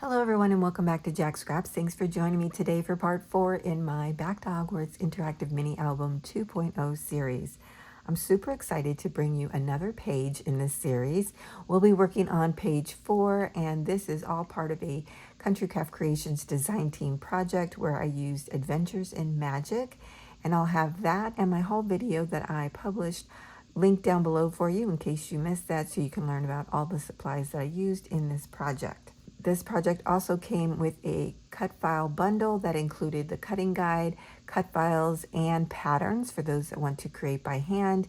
Hello everyone and welcome back to Jacqs Scraps. Thanks for joining me today for part 4 in my Back to Hogwarts Interactive Mini Album 2.0 series. I'm super excited to bring you another page in this series. We'll be working on page 4, and this is all part of a Country Craft Creations design team project where I used Adventures in Magic, and I'll have that and my whole video that I published linked down below for you in case you missed that, so you can learn about all the supplies that I used in this project. This project also came with a cut file bundle that included the cutting guide, cut files, and patterns for those that want to create by hand.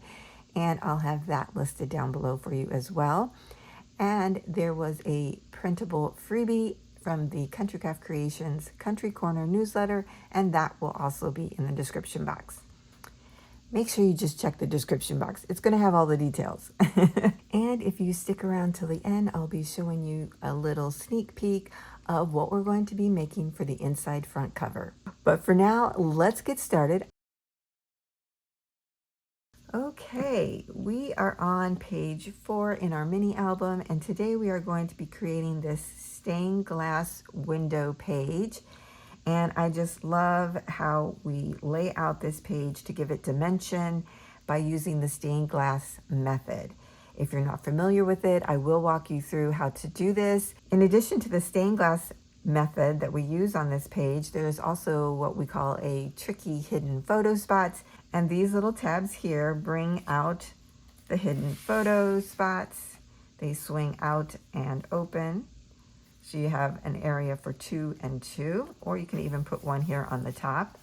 And I'll have that listed down below for you as well. And there was a printable freebie from the Country Craft Creations Country Corner newsletter, and that will also be in the description box. Make sure you just check the description box. It's going to have all the details. And if you stick around till the end, I'll be showing you a little sneak peek of what we're going to be making for the inside front cover. But for now, let's get started. Okay, we are on page 4 in our mini album, and today we are going to be creating this stained glass window page. And I just love how we lay out this page to give it dimension by using the stained glass method. If you're not familiar with it, I will walk you through how to do this. In addition to the stained glass method that we use on this page, there's also what we call a tricky hidden photo spots. And these little tabs here bring out the hidden photo spots. They swing out and open. So you have an area for 2 and 2, or you can even put one here on the top.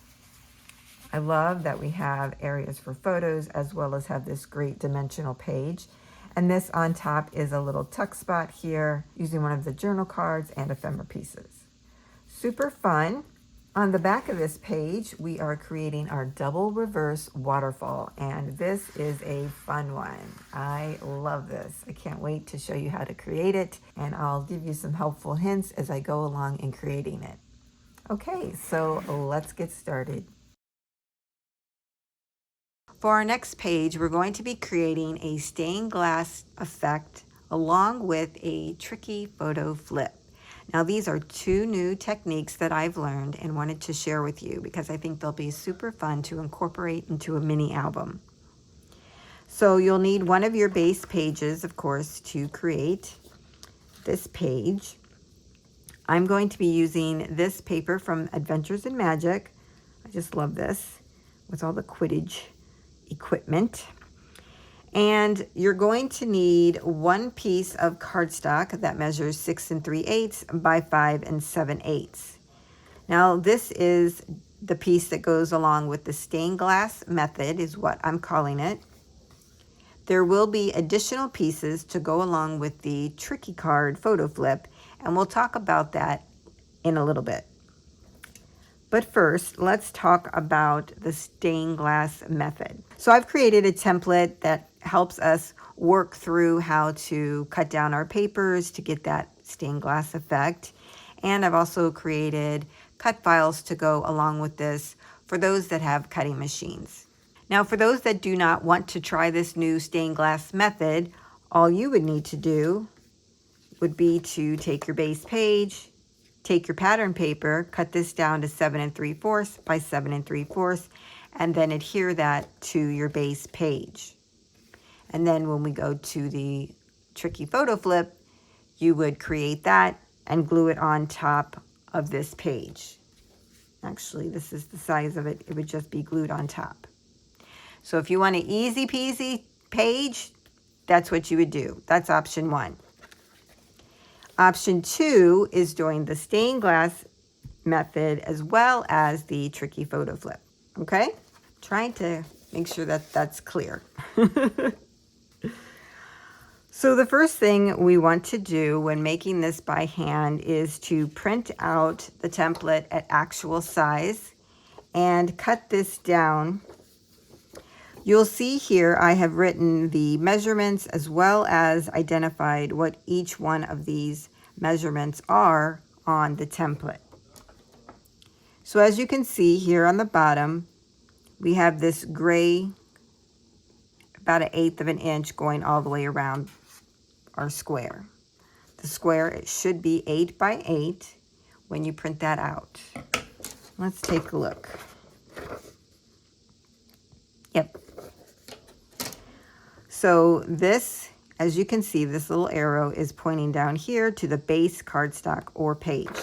I love that we have areas for photos as well as have this great dimensional page. And this on top is a little tuck spot here using one of the journal cards and ephemera pieces. Super fun. On the back of this page, we are creating our double reverse waterfall, and this is a fun one. I love this. I can't wait to show you how to create it, and I'll give you some helpful hints as I go along in creating it. Okay, so let's get started. For our next page, we're going to be creating a stained glass effect along with a tricky photo flip. Now, these are 2 new techniques that I've learned and wanted to share with you because I think they'll be super fun to incorporate into a mini album. So you'll need one of your base pages, of course, to create this page. I'm going to be using this paper from Adventures in Magic. I just love this with all the Quidditch equipment. And you're going to need 1 piece of cardstock that measures 6 3/8 by 5 7/8. Now, this is the piece that goes along with the stained glass method, is what I'm calling it. There will be additional pieces to go along with the tricky card photo flip, and we'll talk about that in a little bit. But first, let's talk about the stained glass method. So I've created a template that helps us work through how to cut down our papers to get that stained glass effect. And I've also created cut files to go along with this for those that have cutting machines. Now, for those that do not want to try this new stained glass method, all you would need to do would be to take your base page, take your pattern paper, cut this down to 7 3/4 by 7 3/4, and then adhere that to your base page. And then when we go to the tricky photo flip, you would create that and glue it on top of this page. Actually, this is the size of it. It would just be glued on top. So if you want an easy peasy page, that's what you would do. That's option 1. Option 2 is doing the stained glass method as well as the tricky photo flip. Okay? Trying to make sure that that's clear. So the first thing we want to do when making this by hand is to print out the template at actual size and cut this down. You'll see here I have written the measurements as well as identified what each one of these measurements are on the template. So as you can see here on the bottom, we have this gray, about 1/8 of an inch going all the way around our square. The the square, it should be 8 by 8 when you print that out. Let's take a look. Yep. So this, as you can see, this little arrow is pointing down here to the base cardstock or page,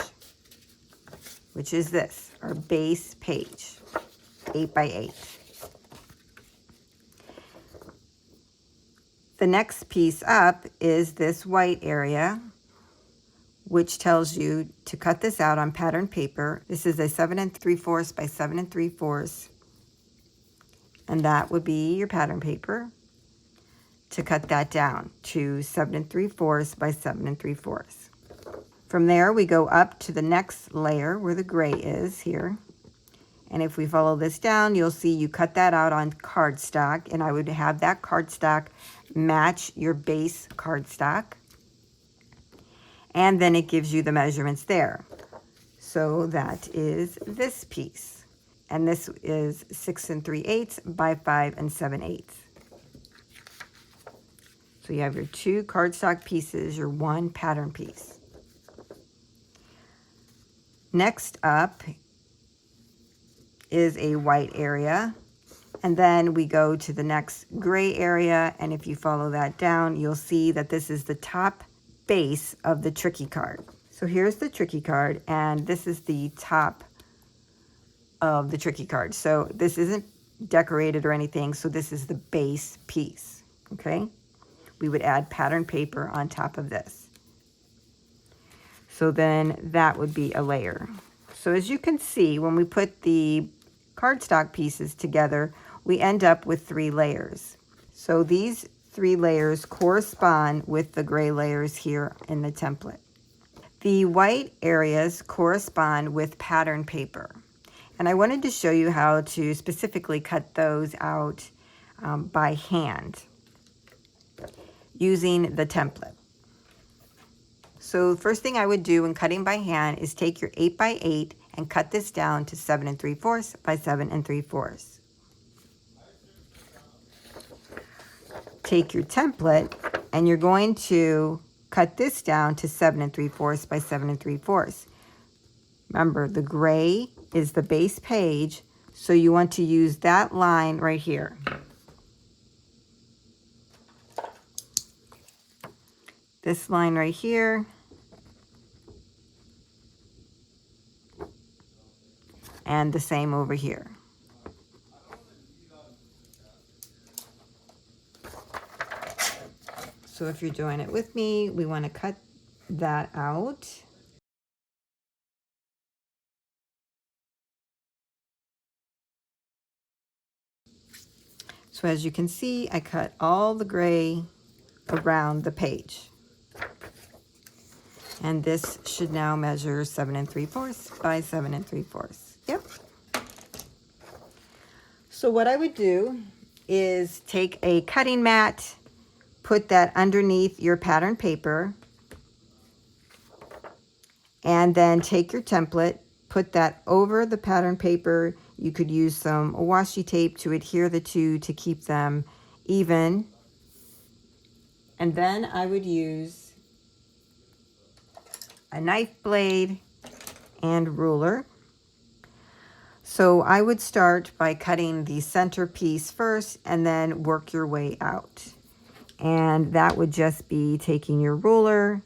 which is this, our base page, 8 by 8. The next piece up is this white area, which tells you to cut this out on pattern paper. This is a 7 3/4 by 7 3/4, and that would be your pattern paper. To cut that down to 7 3/4 by 7 3/4. From there, we go up to the next layer where the gray is here. And if we follow this down, you'll see you cut that out on cardstock, and I would have that cardstock match your base cardstock. And then it gives you the measurements there. So that is this piece. And this is 6 3/8 by 5 7/8. So you have your 2 cardstock pieces, your 1 pattern piece. Next up is a white area. And then we go to the next gray area. And if you follow that down, you'll see that this is the top base of the tricky card. So here's the tricky card, and this is the top of the tricky card. So this isn't decorated or anything. So this is the base piece, okay? We would add pattern paper on top of this. So then that would be a layer. So as you can see, when we put the cardstock pieces together, we end up with 3 layers. So these 3 layers correspond with the gray layers here in the template. The white areas correspond with pattern paper. And I wanted to show you how to specifically cut those out by hand, using the template. So the first thing I would do when cutting by hand is take your 8 by 8 and cut this down to 7 3/4 by 7 3/4. Take your template and you're going to cut this down to 7 3/4 by 7 3/4. Remember, the gray is the base page, so you want to use that line right here. This line right here, and the same over here. So if you're doing it with me, we want to cut that out. So as you can see, I cut all the gray around the page. And this should now measure 7 3/4 by 7 3/4. Yep. So what I would do is take a cutting mat, put that underneath your pattern paper, and then take your template, put that over the pattern paper. You could use some washi tape to adhere the two to keep them even. And then I would use a knife blade and ruler. So I would start by cutting the center piece first and then work your way out. And that would just be taking your ruler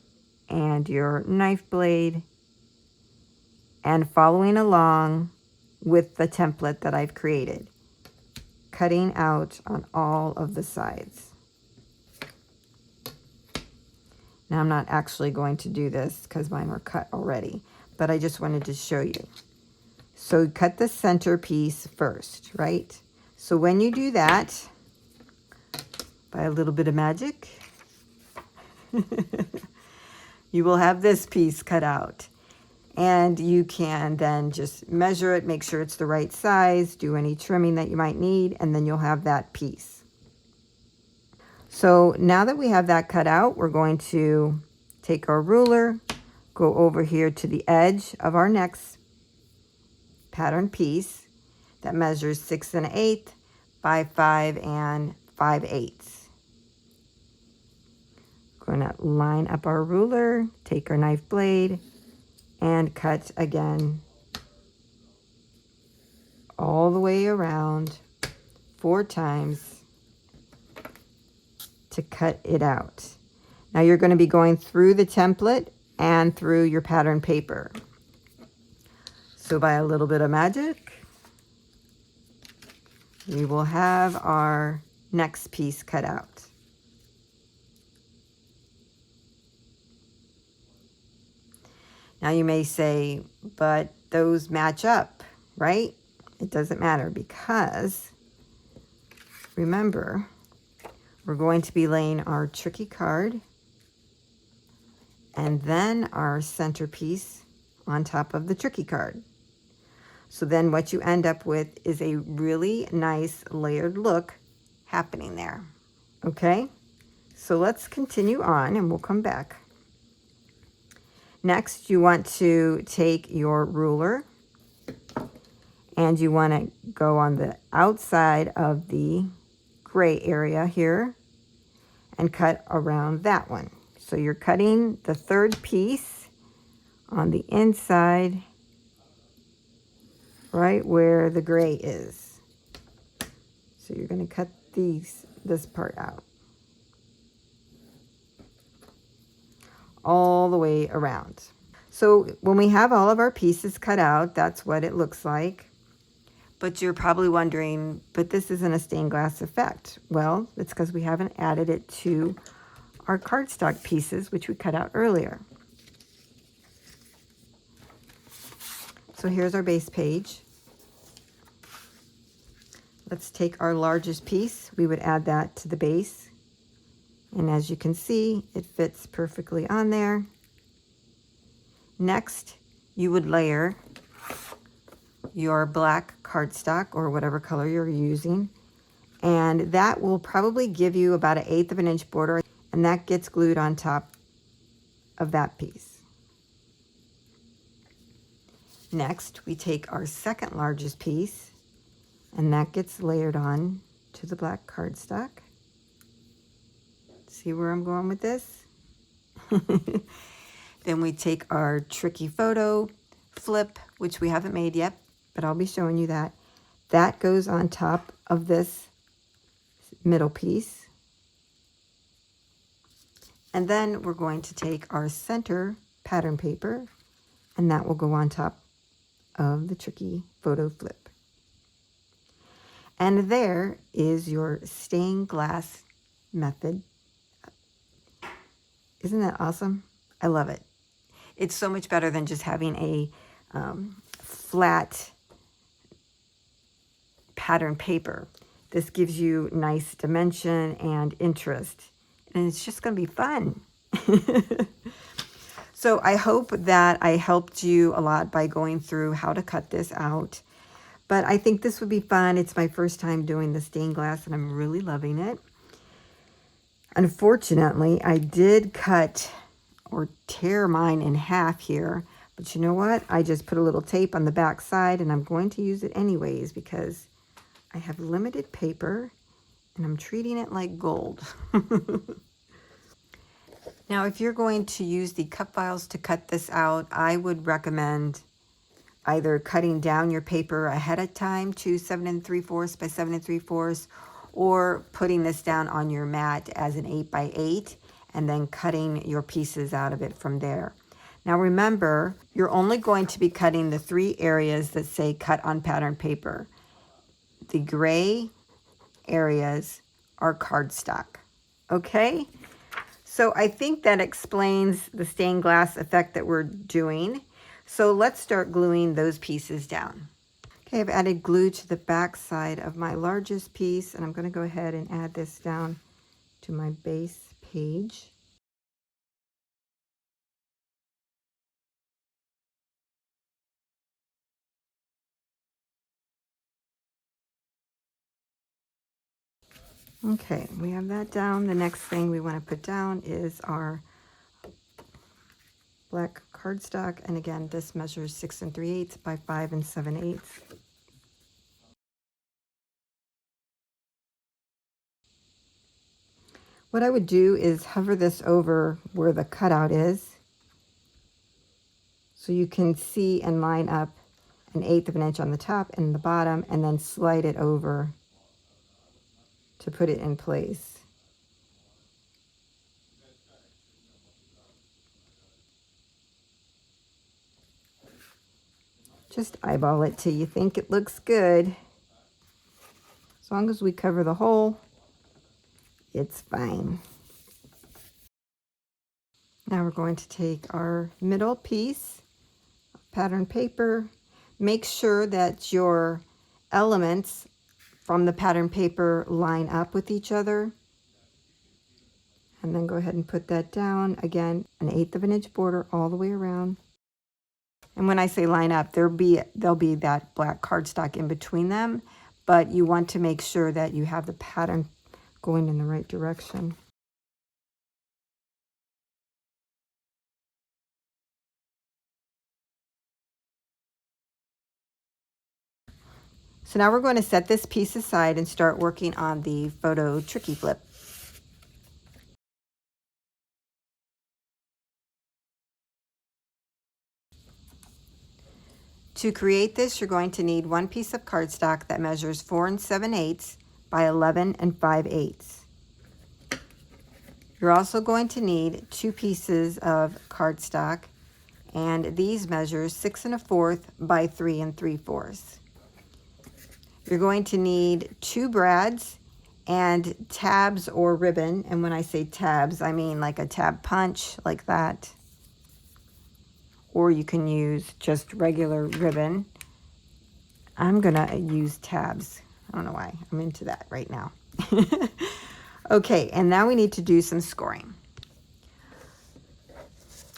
and your knife blade and following along with the template that I've created, cutting out on all of the sides. Now I'm not actually going to do this because mine were cut already, but I just wanted to show you. So cut the center piece first, right? So when you do that, by a little bit of magic, you will have this piece cut out. And you can then just measure it, make sure it's the right size, do any trimming that you might need, and then you'll have that piece. So now that we have that cut out, we're going to take our ruler, go over here to the edge of our next pattern piece that measures 6 1/8 by 5 5/8. Going to line up our ruler, take our knife blade, and cut again all the way around 4 times to cut it out. Now you're going to be going through the template and through your pattern paper. So by a little bit of magic, we will have our next piece cut out. Now you may say, but those match up, right? It doesn't matter because remember, we're going to be laying our tricky card and then our centerpiece on top of the tricky card. So then what you end up with is a really nice layered look happening there. Okay, so let's continue on and we'll come back. Next, you want to take your ruler and you want to go on the outside of the gray area here and cut around that one. So you're cutting the third piece on the inside, right where the gray is. So you're going to cut this part out all the way around. So when we have all of our pieces cut out, that's what it looks like. But you're probably wondering, but this isn't a stained glass effect. Well, it's because we haven't added it to our cardstock pieces, which we cut out earlier. So here's our base page. Let's take our largest piece. We would add that to the base. And as you can see, it fits perfectly on there. Next, you would layer your black cardstock or whatever color you're using. And that will probably give you about 1/8 of an inch border. And that gets glued on top of that piece. Next, we take our second largest piece and that gets layered on to the black cardstock. See where I'm going with this? Then we take our tricky photo flip, which we haven't made yet, but I'll be showing you that. That goes on top of this middle piece. And then we're going to take our center pattern paper and that will go on top of the tricky photo flip. And there is your stained glass method. Isn't that awesome? I love it. It's so much better than just having a flat pattern paper. This gives you nice dimension and interest, and it's just going to be fun. So I hope that I helped you a lot by going through how to cut this out. But I think this would be fun. It's my first time doing the stained glass, and I'm really loving it. Unfortunately, I did cut or tear mine in half here. But you know what? I just put a little tape on the back side, and I'm going to use it anyways because I have limited paper, and I'm treating it like gold. Now, if you're going to use the cut files to cut this out, I would recommend either cutting down your paper ahead of time to 7 3/4 by 7 3/4, or putting this down on your mat as an 8 by 8 and then cutting your pieces out of it from there. Now remember, you're only going to be cutting the 3 areas that say cut on pattern paper. The gray areas are cardstock. Okay? So I think that explains the stained glass effect that we're doing. So let's start gluing those pieces down. Okay, I've added glue to the back side of my largest piece, and I'm going to go ahead and add this down to my base page. Okay, we have that down. The next thing we want to put down is our black cardstock, and again, this measures 6 3/8 by 5 7/8. What I would do is hover this over where the cutout is so you can see and line up 1/8 of an inch on the top and the bottom, and then slide it over to put it in place. Just eyeball it till you think it looks good. As long as we cover the hole, it's fine. Now we're going to take our middle piece of pattern paper. Make sure that your elements from the pattern paper line up with each other. And then go ahead and put that down. Again, 1/8 of an inch border all the way around. And when I say line up, there'll be that black cardstock in between them, but you want to make sure that you have the pattern going in the right direction. So now we're going to set this piece aside and start working on the photo tricky flip. To create this, you're going to need one piece of cardstock that measures 4 7/8 by 11 5/8. You're also going to need 2 pieces of cardstock, and these measure 6 1/4 by 3 3/4. You're going to need 2 brads and tabs or ribbon. And when I say tabs, I mean like a tab punch like that. Or you can use just regular ribbon. I'm gonna use tabs. I don't know why. I'm into that right now. Okay, and now we need to do some scoring.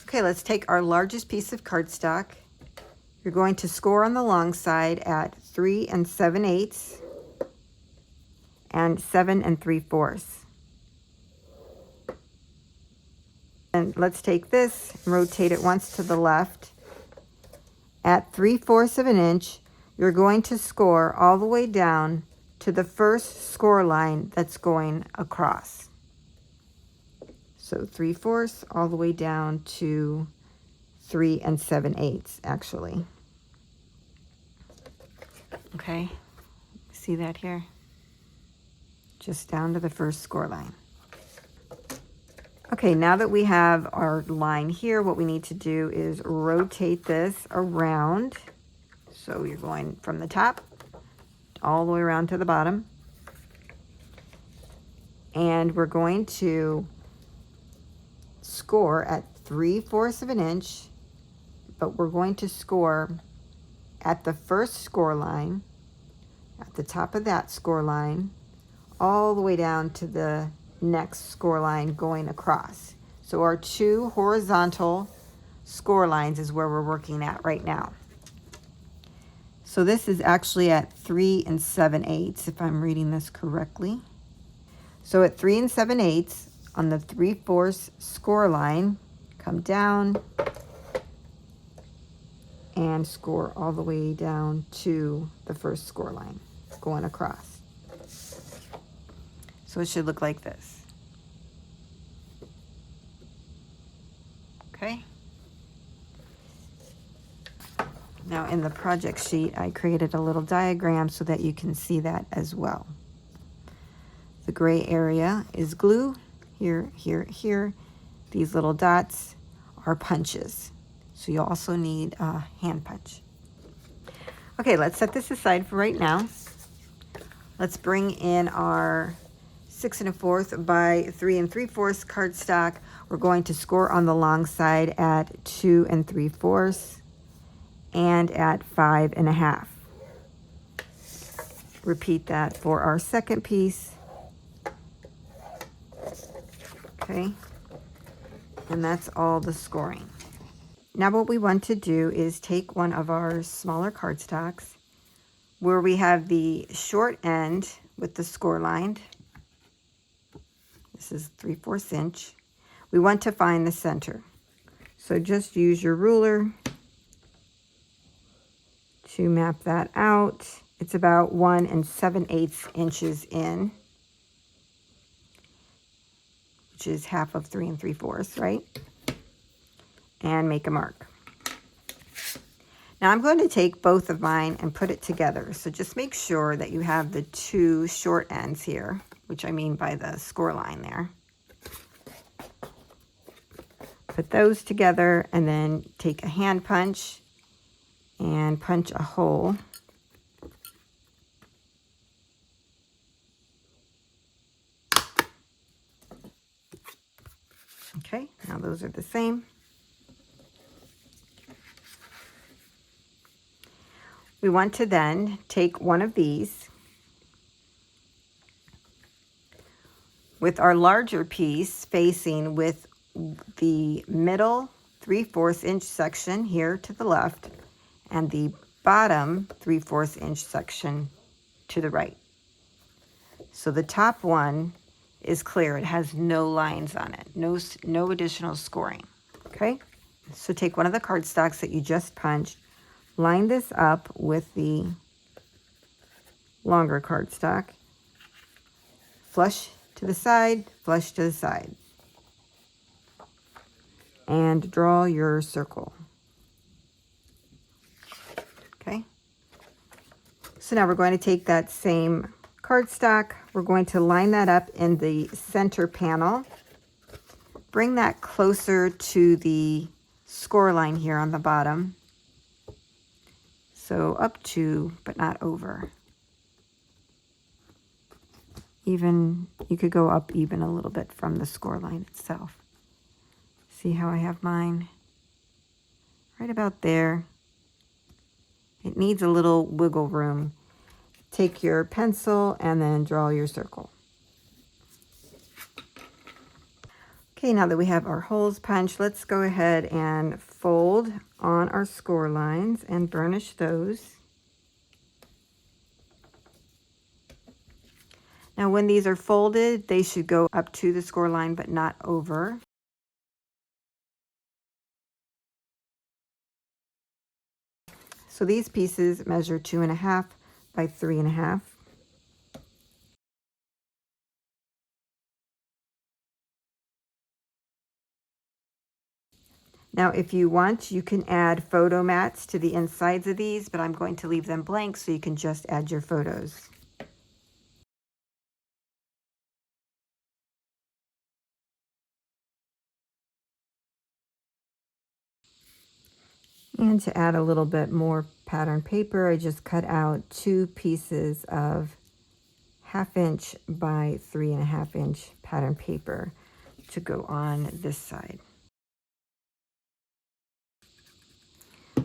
Okay, let's take our largest piece of cardstock. You're going to score on the long side at 3 7/8 and 7 3/4. And let's take this and rotate it once to the left. At 3/4 of an inch, you're going to score all the way down to the first score line that's going across. So 3/4 all the way down to 3 7/8 actually. Okay, see that here? Just down to the first score line. Okay, now that we have our line here, what we need to do is rotate this around. So you're going from the top all the way around to the bottom. And we're going to score at 3/4 of an inch, but we're going to score at the first score line, at the top of that score line, all the way down to the next score line going across. So our 2 horizontal score lines is where we're working at right now. So this is actually at 3 7/8 if I'm reading this correctly. So at 3 7/8 on the 3/4 score line, come down and score all the way down to the first score line going across. So it should look like this. Okay. Now in the project sheet, I created a little diagram so that you can see that as well. The gray area is glue. Here, here, here. These little dots are punches. So you also need a hand punch. Okay, let's set this aside for right now. Let's bring in our 6 1/4 by 3 3/4 cardstock. We're going to score on the long side at 2 3/4 and at 5 1/2. Repeat that for our second piece. Okay, and that's all the scoring. Now what we want to do is take one of our smaller cardstocks where we have the short end with the score line. This is 3/4 inch. We want to find the center. So just use your ruler to map that out. It's about 1 7/8 inches in. which is half of 3 3/4, right? And make a mark. Now I'm going to take both of mine and put it together. So just make sure that you have the two short ends here, which I mean by the score line there. Put those together and then take a hand punch and punch a hole. Okay, now those are the same. We want to then take one of these with our larger piece facing with the middle 3/4 inch section here to the left and the bottom 3/4 inch section to the right. So the top one is clear. It has no lines on it, no additional scoring. Okay, so take one of the cardstocks that you just punched, line this up with the longer cardstock, flush to the side, flush to the side, and draw your circle. Okay, so now we're going to take that same cardstock, we're going to line that up in the center panel, bring that closer to the score line here on the bottom, so up to but not over. Even you could go up even a little bit from the score line itself. See how I have mine right about there. It needs a little wiggle room. Take your pencil and then draw your circle. Okay, now that we have our holes punched, let's go ahead and fold on our score lines and burnish those. Now when these are folded, they should go up to the score line but not over. So these pieces measure 2.5 by 3.5. Now, if you want, you can add photo mats to the insides of these, but I'm going to leave them blank so you can just add your photos. And to add a little bit more pattern paper, I just cut out 2 pieces of 1/2 inch by 3.5 inch pattern paper to go on this side.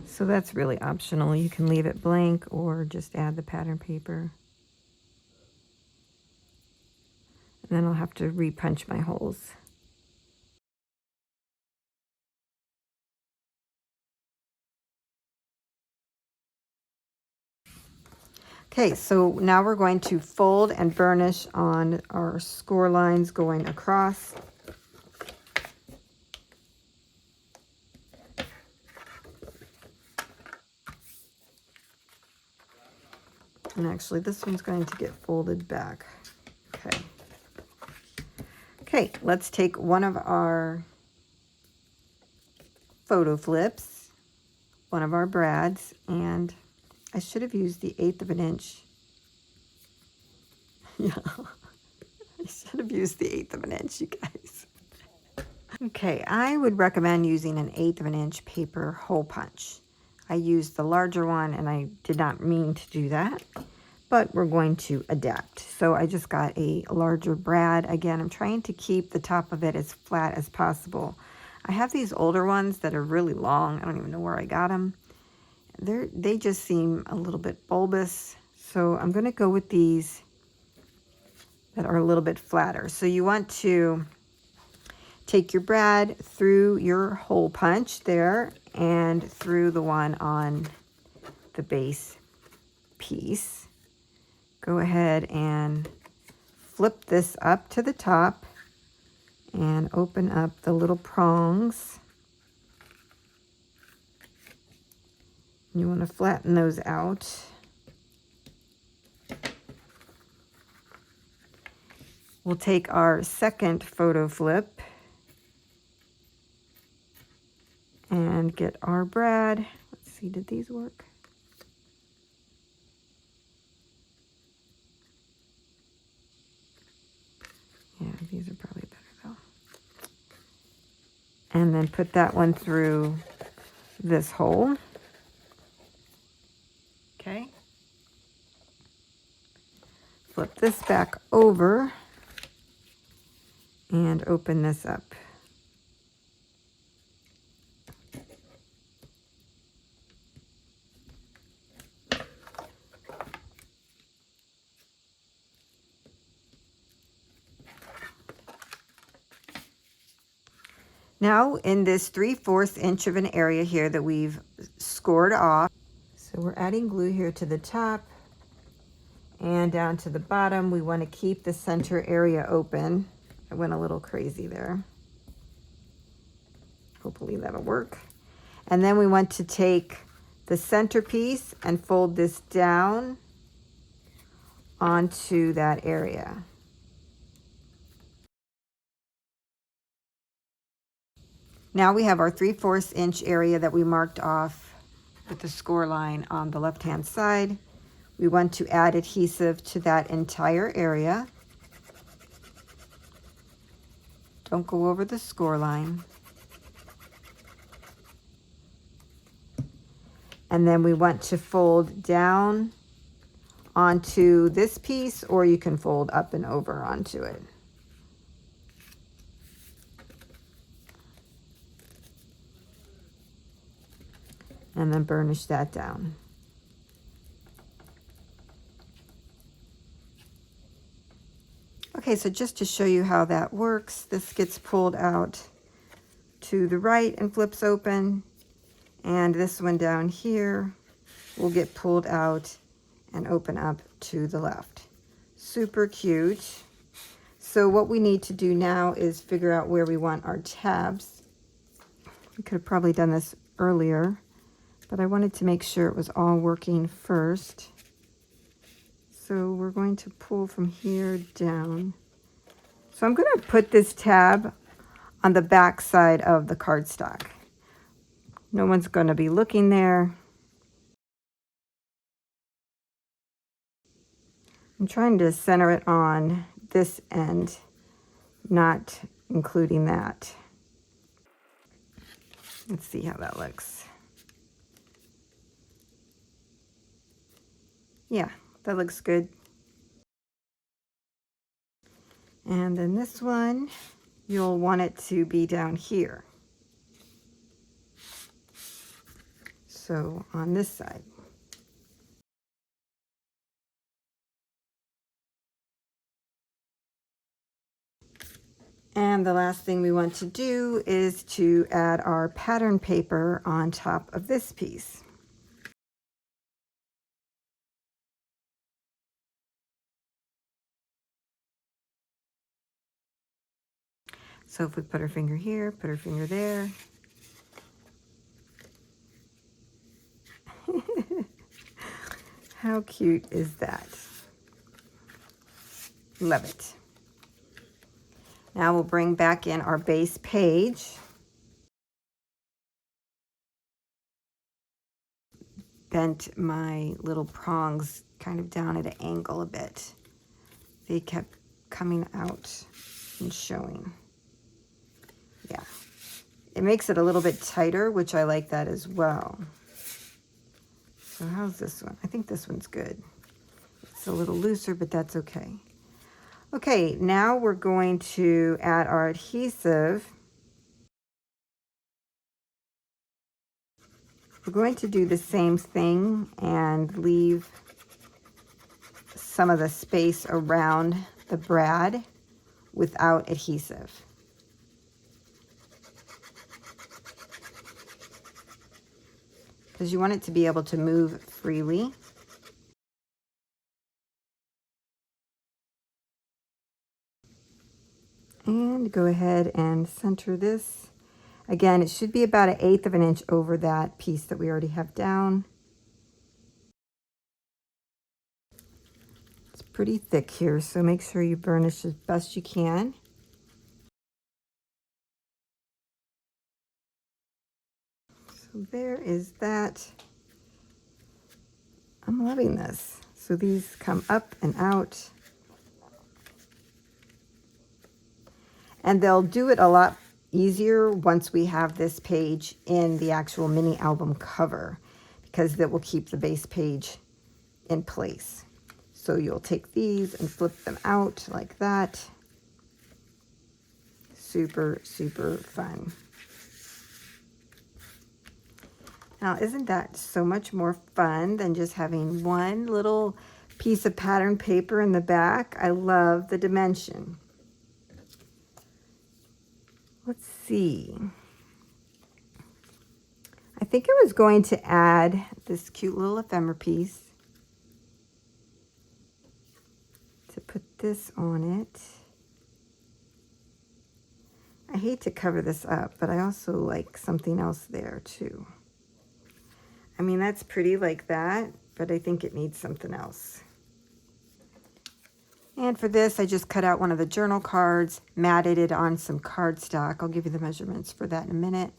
So that's really optional. You can leave it blank or just add the pattern paper. And then I'll have to re-punch my holes. Okay, so now we're going to fold and burnish on our score lines going across. And actually this one's going to get folded back. Okay. Okay, let's take one of our photo flips, one of our brads, and I should have used the 1/8 of an inch. Yeah, I should have used the 1/8 of an inch, you guys. Okay, I would recommend using an 1/8 of an inch paper hole punch. I used the larger one and I did not mean to do that, but we're going to adapt. So I just got a larger brad. Again, I'm trying to keep the top of it as flat as possible. I have these older ones that are really long. I don't even know where I got them. They just seem a little bit bulbous. So I'm going to go with these that are a little bit flatter. So you want to take your brad through your hole punch there and through the one on the base piece. Go ahead and flip this up to the top and open up the little prongs. You want to flatten those out. We'll take our second photo flip and get our brad. Let's see, did these work? Yeah, these are probably better though. And then put that one through this hole. Okay. Flip this back over and open this up. Now in this 3/4 inch of an area here that we've scored off, so we're adding glue here to the top and down to the bottom. We want to keep the center area open. I went a little crazy there. Hopefully that'll work. And then we want to take the centerpiece and fold this down onto that area. Now we have our 3/4 inch area that we marked off with the score line on the left-hand side. We want to add adhesive to that entire area. Don't go over the score line. And then we want to fold down onto this piece, or you can fold up and over onto it. And then burnish that down. Okay, so just to show you how that works, this gets pulled out to the right and flips open, and this one down here will get pulled out and open up to the left. Super cute. So what we need to do now is figure out where we want our tabs. We could have probably done this earlier, but I wanted to make sure it was all working first. So we're going to pull from here down. So I'm going to put this tab on the back side of the cardstock. No one's going to be looking there. I'm trying to center it on this end, not including that. Let's see how that looks. Yeah, that looks good. And then this one, you'll want it to be down here. So on this side. And the last thing we want to do is to add our pattern paper on top of this piece. So if we put our finger here, put our finger there. How cute is that? Love it. Now we'll bring back in our base page. Bent my little prongs kind of down at an angle a bit. They kept coming out and showing. Yeah, it makes it a little bit tighter, which I like that as well. So how's this one? I think this one's good. It's a little looser, but that's okay. Okay, now we're going to add our adhesive. We're going to do the same thing and leave some of the space around the brad without adhesive. Because you want it to be able to move freely. And go ahead and center this. Again, it should be about 1/8 of an inch over that piece that we already have down. Let's pretty thick here, so make sure you burnish as best you can. So there is that. I'm loving this. So these come up and out. And they'll do it a lot easier once we have this page in the actual mini album cover, because that will keep the base page in place. So you'll take these and flip them out like that. Super, super fun. Now, isn't that so much more fun than just having one little piece of pattern paper in the back? I love the dimension. Let's see. I think I was going to add this cute little ephemera piece to put this on it. I hate to cover this up, but I also like something else there too. I mean, that's pretty like that, but I think it needs something else. And for this, I just cut out one of the journal cards, matted it on some cardstock. I'll give you the measurements for that in a minute.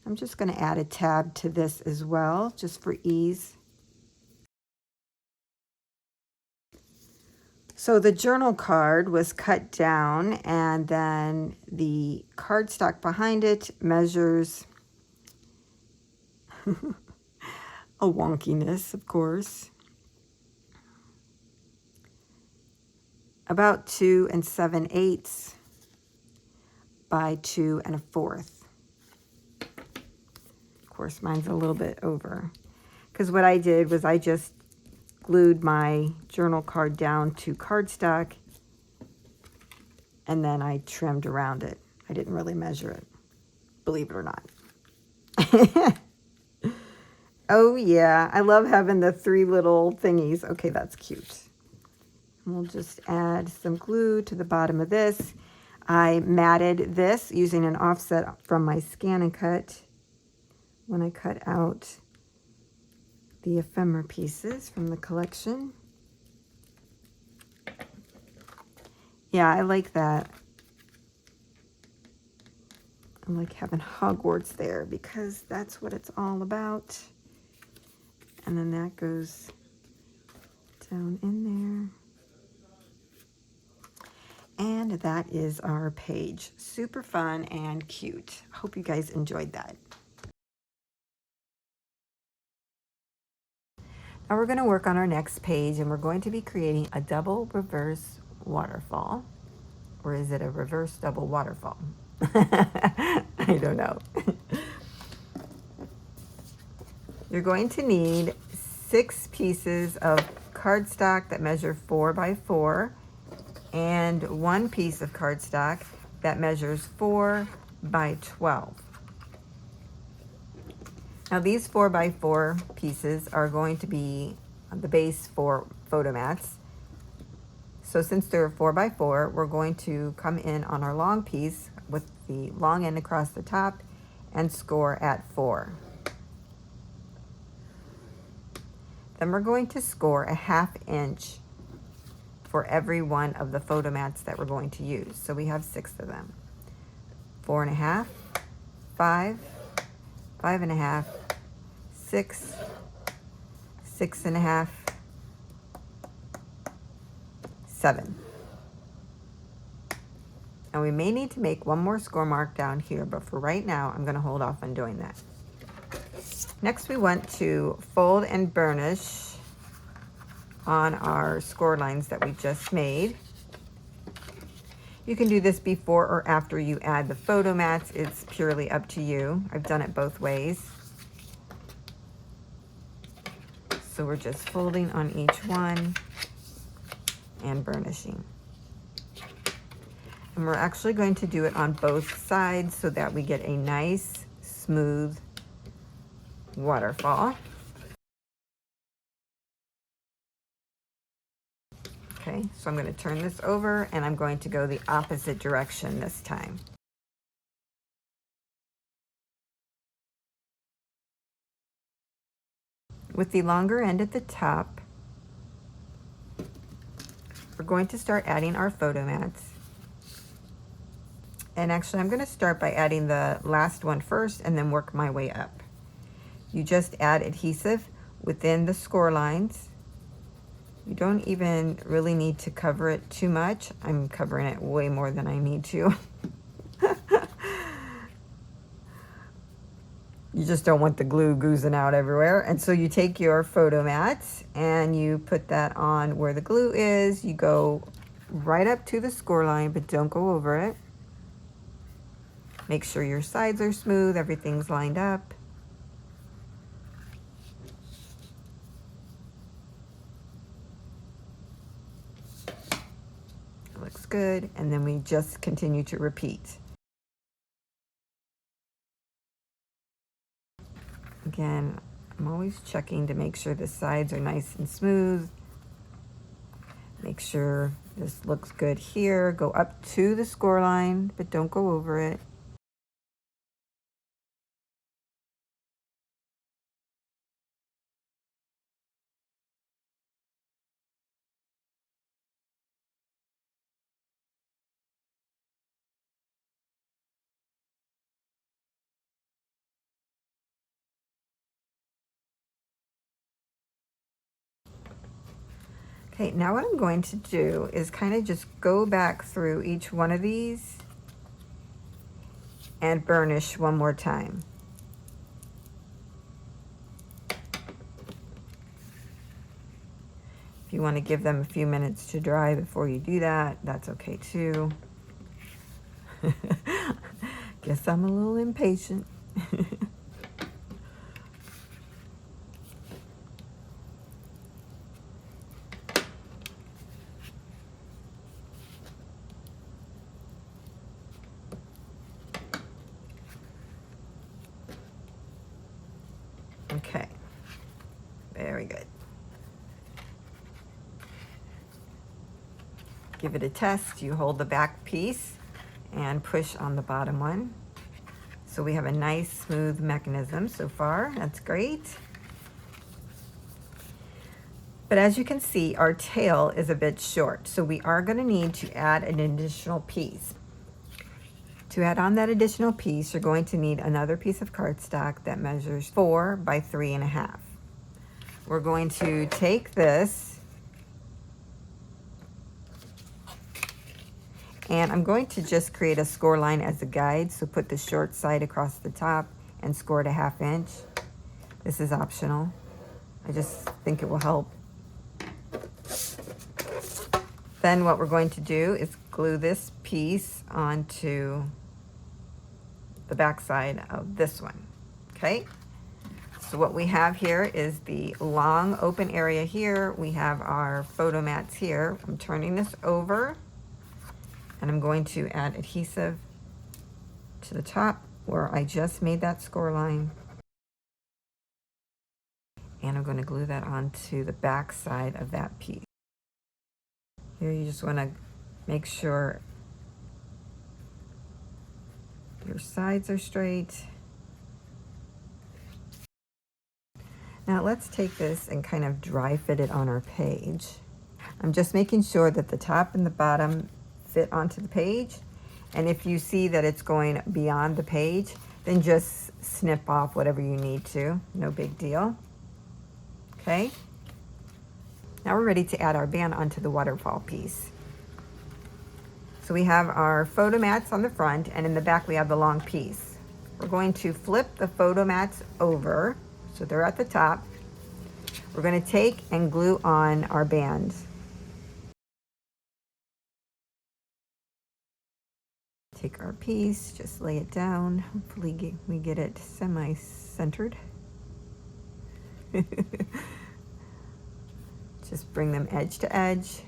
I'm just going to add a tab to this as well, just for ease. So the journal card was cut down, and then the cardstock behind it measures a wonkiness, of course, about 2 7/8 by 2 1/4. Of course, mine's a little bit over, because what I did was I just glued my journal card down to cardstock, and then I trimmed around it. I didn't really measure it, believe it or not. Oh yeah, I love having the 3 little thingies. Okay, that's cute. We'll just add some glue to the bottom of this. I matted this using an offset from my Scan and Cut when I cut out the ephemera pieces from the collection. Yeah, I like that. I like having Hogwarts there because that's what it's all about. And then that goes down in there. And that is our page. Super fun and cute. Hope you guys enjoyed that. Now we're going to work on our next page, and we're going to be creating a double reverse waterfall. Or is it a reverse double waterfall? I don't know. You're going to need 6 pieces of cardstock that measure 4 by 4 and 1 piece of cardstock that measures 4 by 12. Now these 4 by 4 pieces are going to be the base for photo mats. So since they're 4 by 4, we're going to come in on our long piece with the long end across the top and score at 4. Then we're going to score a 1/2 inch for every one of the photo mats that we're going to use. So we have 6 of them. 4 1/2, 5, 5 1/2, 6, 6 1/2, 7. And we may need to make one more score mark down here, but for right now, I'm going to hold off on doing that. Next, we want to fold and burnish on our score lines that we just made. You can do this before or after you add the photo mats. It's purely up to you. I've done it both ways. So we're just folding on each one and burnishing. And we're actually going to do it on both sides so that we get a nice, smooth waterfall. Okay, so I'm going to turn this over and I'm going to go the opposite direction this time. With the longer end at the top, we're going to start adding our photo mats. And actually, I'm going to start by adding the last one first and then work my way up. You just add adhesive within the score lines. You don't even really need to cover it too much. I'm covering it way more than I need to. You just don't want the glue oozing out everywhere. And so you take your photo mats and you put that on where the glue is. You go right up to the score line, but don't go over it. Make sure your sides are smooth, everything's lined up. It looks good. And then we just continue to repeat. Again, I'm always checking to make sure the sides are nice and smooth. Make sure this looks good here. Go up to the score line, but don't go over it. Okay, now what I'm going to do is kind of just go back through each one of these and burnish one more time. If you want to give them a few minutes to dry before you do that, that's okay too. Guess I'm a little impatient. Okay, very good. Give it a test. You hold the back piece and push on the bottom one. So we have a nice smooth mechanism so far. That's great. But as you can see, our tail is a bit short, so we are going to need to add an additional piece. To add on that additional piece, you're going to need another piece of cardstock that measures 4 by 3.5. We're going to take this, and I'm going to just create a score line as a guide, so put the short side across the top and score it a 1/2 inch. This is optional. I just think it will help. Then what we're going to do is glue this piece onto the back side of this one, okay? So what we have here is the long open area here. We have our photo mats here. I'm turning this over and I'm going to add adhesive to the top where I just made that score line. And I'm going to glue that onto the back side of that piece. Here you just want to make sure your sides are straight. Now let's take this and kind of dry fit it on our page. I'm just making sure that the top and the bottom fit onto the page. And if you see that it's going beyond the page, then just snip off whatever you need to. No big deal. Okay. Now we're ready to add our band onto the waterfall piece. So we have our photo mats on the front, and in the back we have the long piece. We're going to flip the photo mats over so they're at the top. We're going to take and glue on our bands. Take our piece, just lay it down. Hopefully we get it semi-centered. Just bring them edge to edge.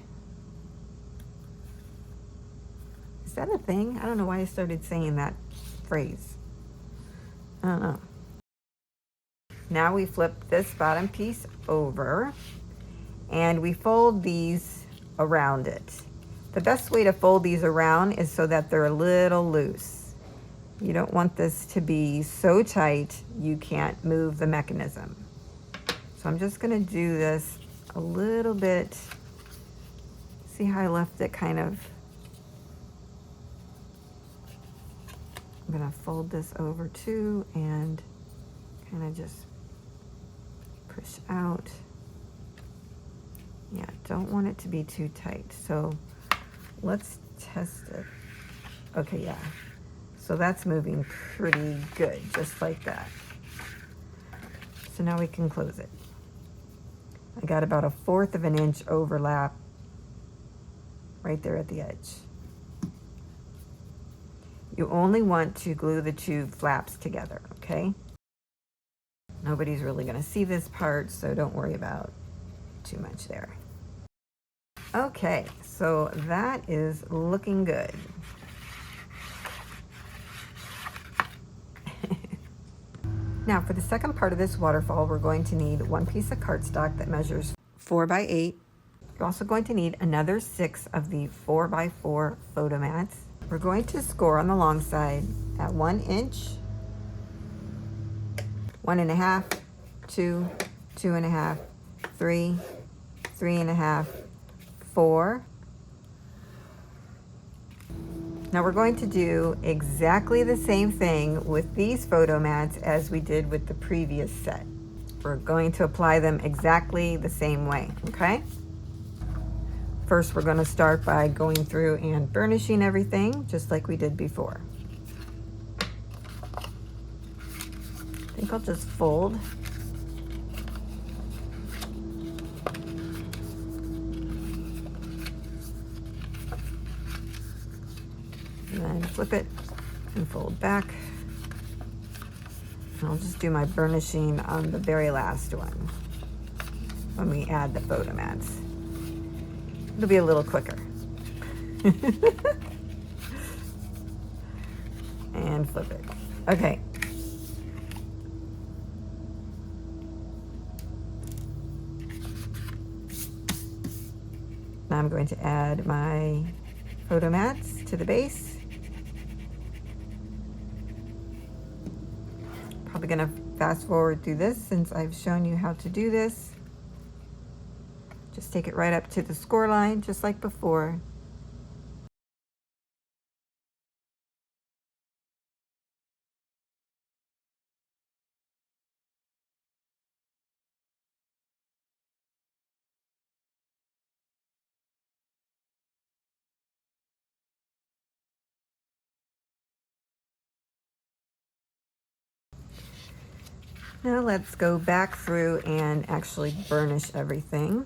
Is that a thing? I don't know why I started saying that phrase. I don't know. Now we flip this bottom piece over and we fold these around it. The best way to fold these around is so that they're a little loose. You don't want this to be so tight you can't move the mechanism. So I'm just going to do this a little bit. See how I left it kind of, I'm gonna fold this over too and kind of just push out. Yeah, don't want it to be too tight. So let's test it. Okay, yeah. So that's moving pretty good, just like that. So now we can close it. I got about 1/4 of an inch overlap right there at the edge. You only want to glue the two flaps together, okay? Nobody's really gonna see this part, so don't worry about too much there. Okay, so that is looking good. Now for the second part of this waterfall, we're going to need 1 piece of cardstock that measures 4 by 8. You're also going to need another 6 of the 4 by 4 photo mats. We're going to score on the long side at 1 inch, 1.5, 2, 2.5, 3, 3.5, 4. Now we're going to do exactly the same thing with these photo mats as we did with the previous set. We're going to apply them exactly the same way, okay? First, we're going to start by going through and burnishing everything just like we did before. I think I'll just fold. And then flip it and fold back. And I'll just do my burnishing on the very last one when we add the photo mats. It'll be a little quicker. And flip it. Okay. Now I'm going to add my photo mats to the base. Probably gonna fast forward through this since I've shown you how to do this. Just take it right up to the score line, just like before. Now let's go back through and actually burnish everything.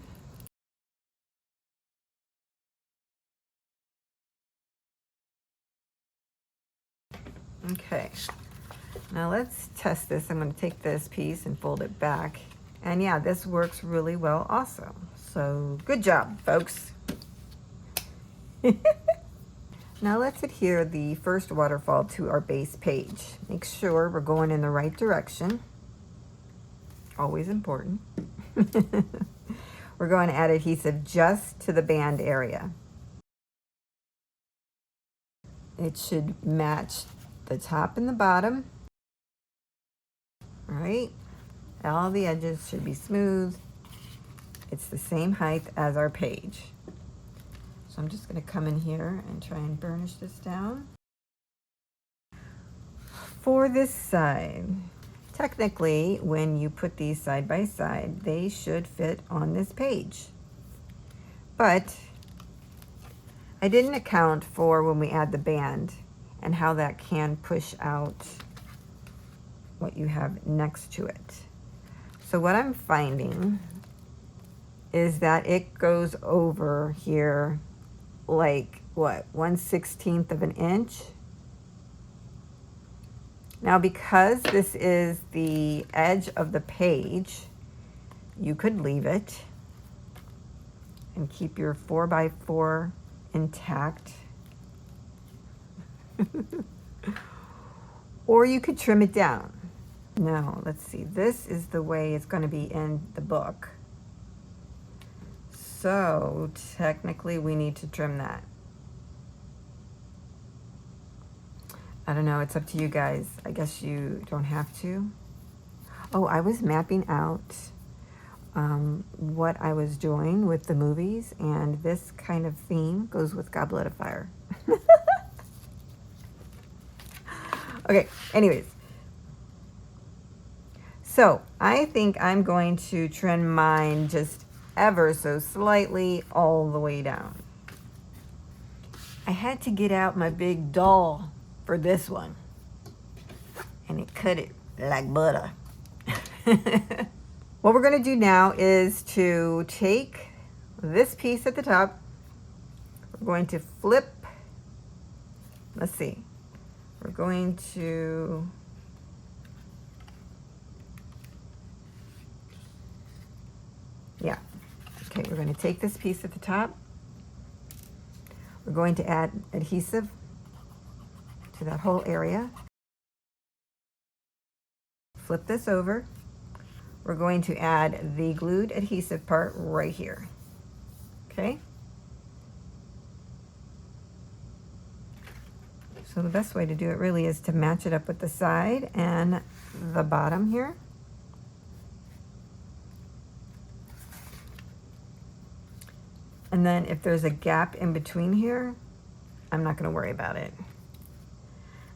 Okay, now let's test this. I'm going to take this piece and fold it back. And yeah, this works really well also. So good job, folks. Now let's adhere the first waterfall to our base page. Make sure we're going in the right direction. Always important. We're going to add adhesive just to the band area. It should match the top and the bottom. All right, all the edges should be smooth. It's the same height as our page. So I'm just going to come in here and try and burnish this down. For this side, technically, when you put these side by side, they should fit on this page. But I didn't account for when we add the band and how that can push out what you have next to it. So what I'm finding is that it goes over here like what, 1/16 of an inch. Now because this is the edge of the page, you could leave it and keep your 4 by 4 intact. Or you could trim it down. Now, let's see, this is the way it's going to be in the book. So technically we need to trim that. I don't know, it's up to you guys. I guess you don't have to. Oh, I was mapping out what I was doing with the movies, and this kind of theme goes with Goblet of Fire. Okay, anyways. So I think I'm going to trim mine just ever so slightly all the way down. I had to get out my big doll for this one, and it cut it like butter. What we're going to do now is to take this piece at the top. We're going to flip. Let's see. We're going to okay, we're going to take this piece at the top. We're going to add adhesive to that whole area. Flip this over. We're going to add the glued adhesive part right here. Okay? So the best way to do it really is to match it up with the side and the bottom here. And then if there's a gap in between here, I'm not going to worry about it.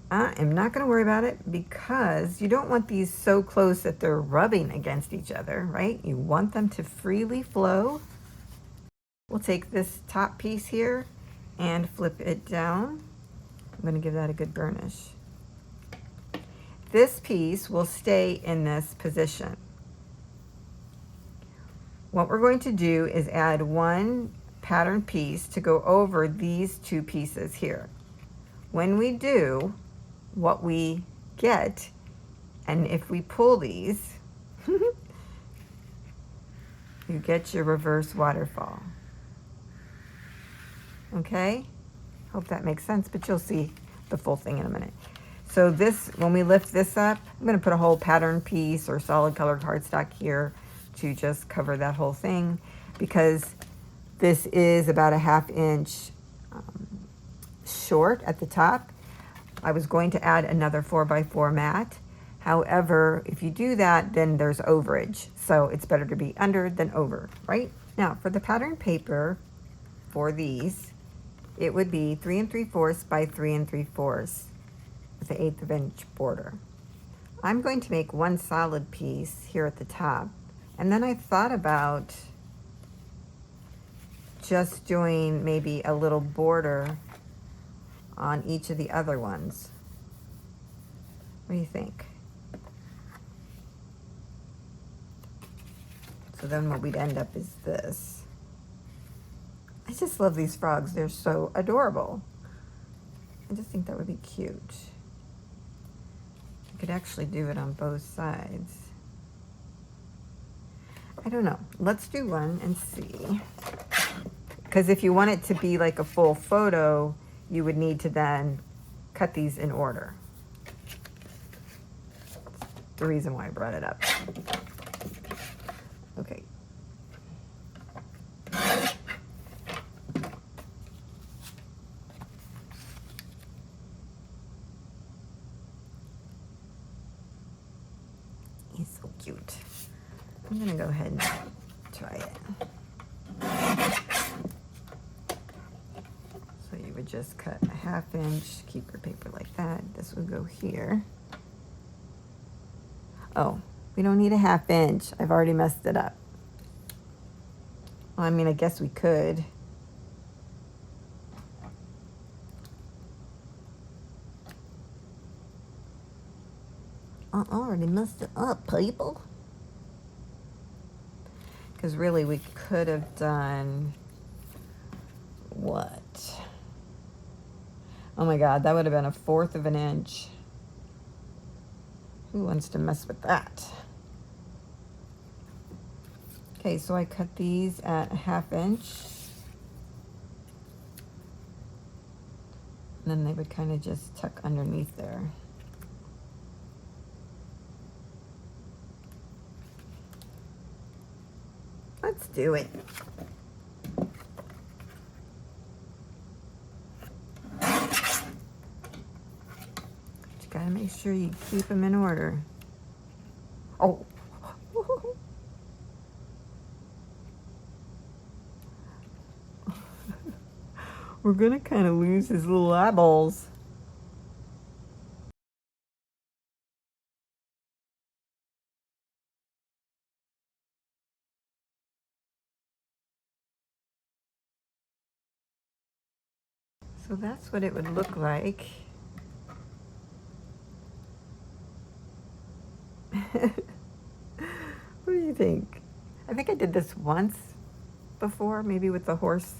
I am not going to worry about it because you don't want these so close that they're rubbing against each other, right? You want them to freely flow. We'll take this top piece here and flip it down. I'm going to give that a good burnish. This piece will stay in this position. What we're going to do is add one pattern piece to go over these two pieces here. When we do, what we get, and if we pull these, you get your reverse waterfall. Okay? Hope that makes sense, but you'll see the full thing in a minute. So this, when we lift this up, I'm going to put a whole pattern piece or solid color cardstock here to just cover that whole thing, because this is about a 1/2 inch short at the top. I was going to add another 4x4 mat. However, if you do that, then there's overage. So it's better to be under than over, right? Now, for the pattern paper for these, it would be 3 3/4 by 3 3/4 with an 1/8 inch border. I'm going to make one solid piece here at the top. And then I thought about just doing maybe a little border on each of the other ones. What do you think? So then what we'd end up is this. I just love these frogs. They're so adorable. I just think that would be cute. I could actually do it on both sides. I don't know. Let's do one and see. Because if you want it to be like a full photo, you would need to then cut these in order. That's the reason why I brought it up. Okay. He's so cute. I'm gonna go ahead and try it. So you would just cut a 1/2 inch, keep your paper like that. This would go here. Oh, we don't need a 1/2 inch. I've already messed it up. Well, I mean, I guess we could. I already messed it up, people. Because really, we could have done what? Oh my God, that would have been a 1/4 of an inch. Who wants to mess with that? Okay, so I cut these at a 1/2 inch. And then they would kind of just tuck underneath there. Let's do it. You gotta make sure you keep them in order. Oh. We're gonna kind of lose his little eyeballs. So that's what it would look like. What do you think? I think I did this once before, maybe with the horse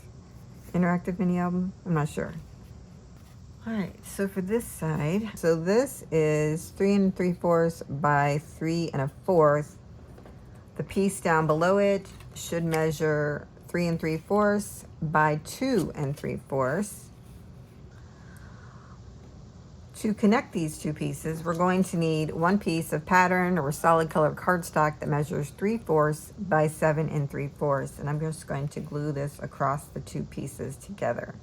interactive mini album. I'm not sure. All right, so for this side, so this is 3 3/4 by 3 1/4. The piece down below it should measure 3 3/4 by 2 3/4. To connect these two pieces, we're going to need one piece of pattern or solid color cardstock that measures 3/4 by 7 3/4. And I'm just going to glue this across the two pieces together.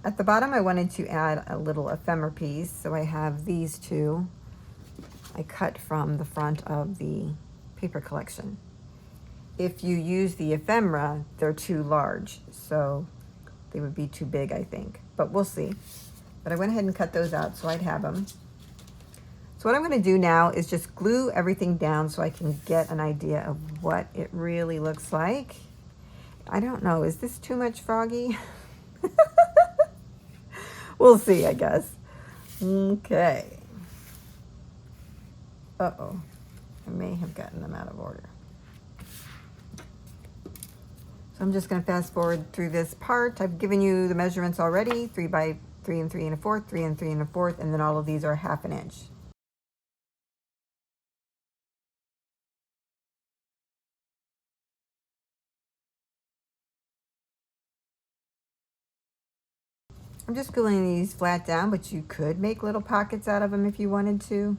At the bottom, I wanted to add a little ephemera piece. So I have these two I cut from the front of the paper collection. If you use the ephemera, they're too large. So they would be too big, I think. But we'll see. But I went ahead and cut those out so I'd have them. So what I'm going to do now is just glue everything down so I can get an idea of what it really looks like. I don't know, is this too much Froggy? We'll see, I guess. Okay. Uh-oh, I may have gotten them out of order. So I'm just going to fast forward through this part. I've given you the measurements already, 3 by 3 3 1/4, 3 3 1/4, and then all of these are 1/2 inch. I'm just gluing these flat down, but you could make little pockets out of them if you wanted to.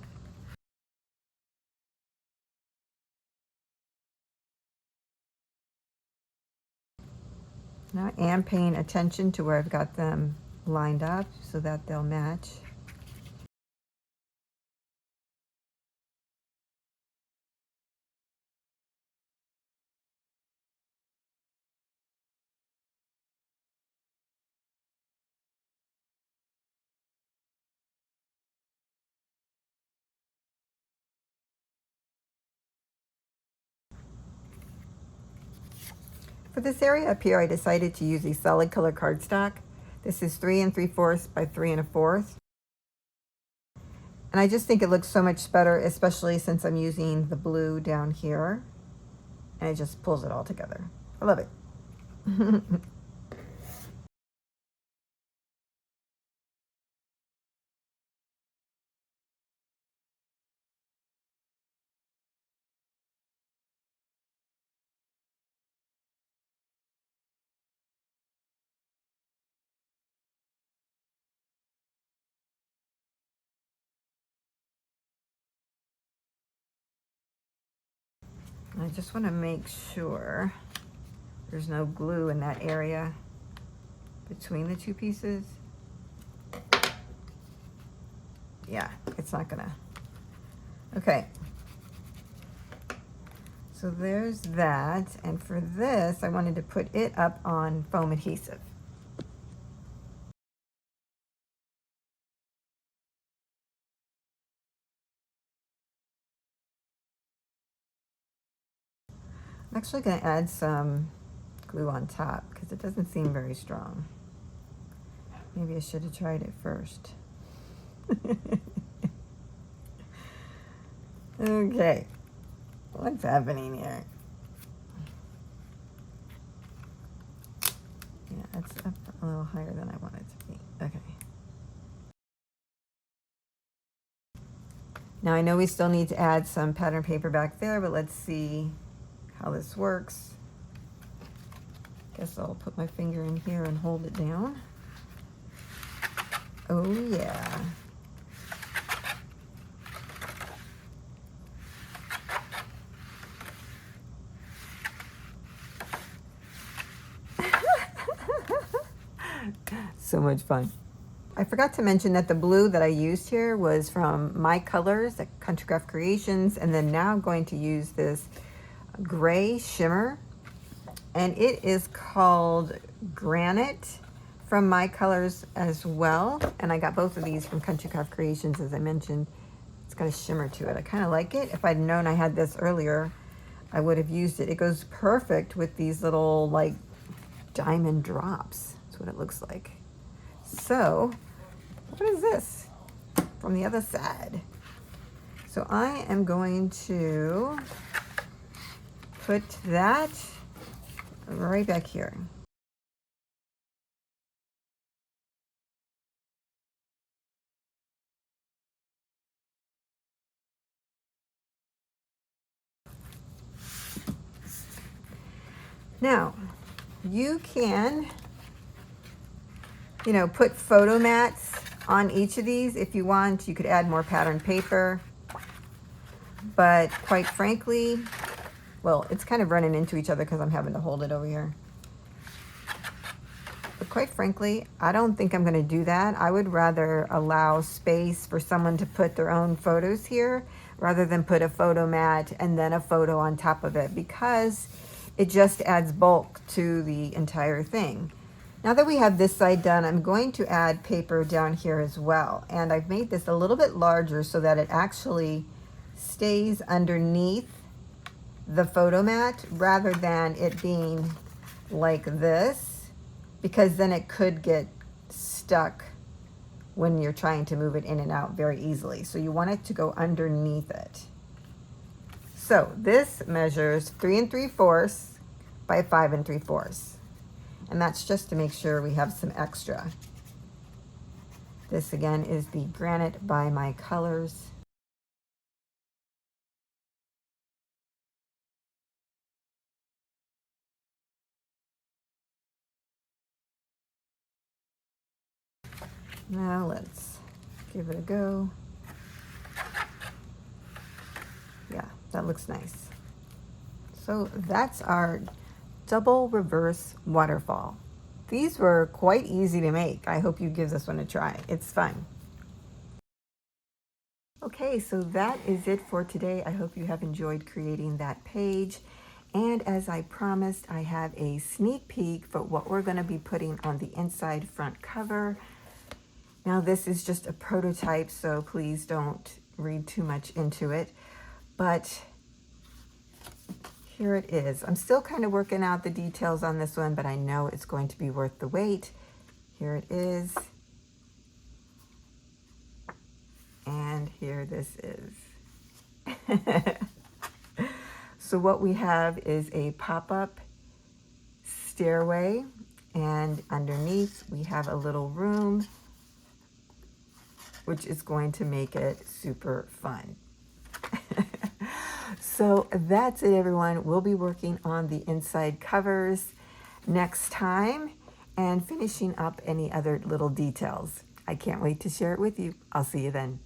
Now I am paying attention to where I've got them lined up so that they'll match. For this area up here, I decided to use a solid color cardstock. This is 3 3/4 by 3 1/4. And I just think it looks so much better, especially since I'm using the blue down here. And it just pulls it all together. I love it. I just want to make sure there's no glue in that area between the two pieces. Yeah, it's not gonna. Okay. So there's that. And for this, I wanted to put it up on foam adhesive. I'm actually going to add some glue on top because it doesn't seem very strong. Maybe I should have tried it first. Okay, what's happening here? Yeah, it's up a little higher than I want it to be. Okay. Now I know we still need to add some pattern paper back there, but let's see how this works. Guess I'll put my finger in here and hold it down. Oh yeah. So much fun. I forgot to mention that the blue that I used here was from My Colors at Country Craft Creations, and then now I'm going to use this gray shimmer, and it is called Granite from My Colors as well. And I got both of these from Country Craft Creations, as I mentioned. It's got a shimmer to it. I kind of like it. If I'd known I had this earlier, I would have used it. It goes perfect with these little like diamond drops. That's what it looks like. So, what is this from the other side? So I am going to put that right back here. Now, you can, put photo mats on each of these if you want. You could add more pattern paper. But quite frankly, well, it's kind of running into each other because I'm having to hold it over here. But quite frankly, I don't think I'm going to do that. I would rather allow space for someone to put their own photos here rather than put a photo mat and then a photo on top of it, because it just adds bulk to the entire thing. Now that we have this side done, I'm going to add paper down here as well. And I've made this a little bit larger so that it actually stays underneath the photo mat rather than it being like this, because then it could get stuck when you're trying to move it in and out very easily. So you want it to go underneath it. So this measures 3 3/4 by 5 3/4. And that's just to make sure we have some extra. This again is the Granite by My Colors. Now let's give it a go. Yeah, that looks nice. So that's our double reverse waterfall. These were quite easy to make. I hope you give this one a try. It's fun. Okay, so that is it for today. I hope you have enjoyed creating that page. And as I promised, I have a sneak peek for what we're going to be putting on the inside front cover. Now this is just a prototype, so please don't read too much into it. But here it is. I'm still kind of working out the details on this one, but I know it's going to be worth the wait. Here it is. And here this is. So what we have is a pop-up stairway, and underneath we have a little room, which is going to make it super fun. So that's it, everyone. We'll be working on the inside covers next time and finishing up any other little details. I can't wait to share it with you. I'll see you then.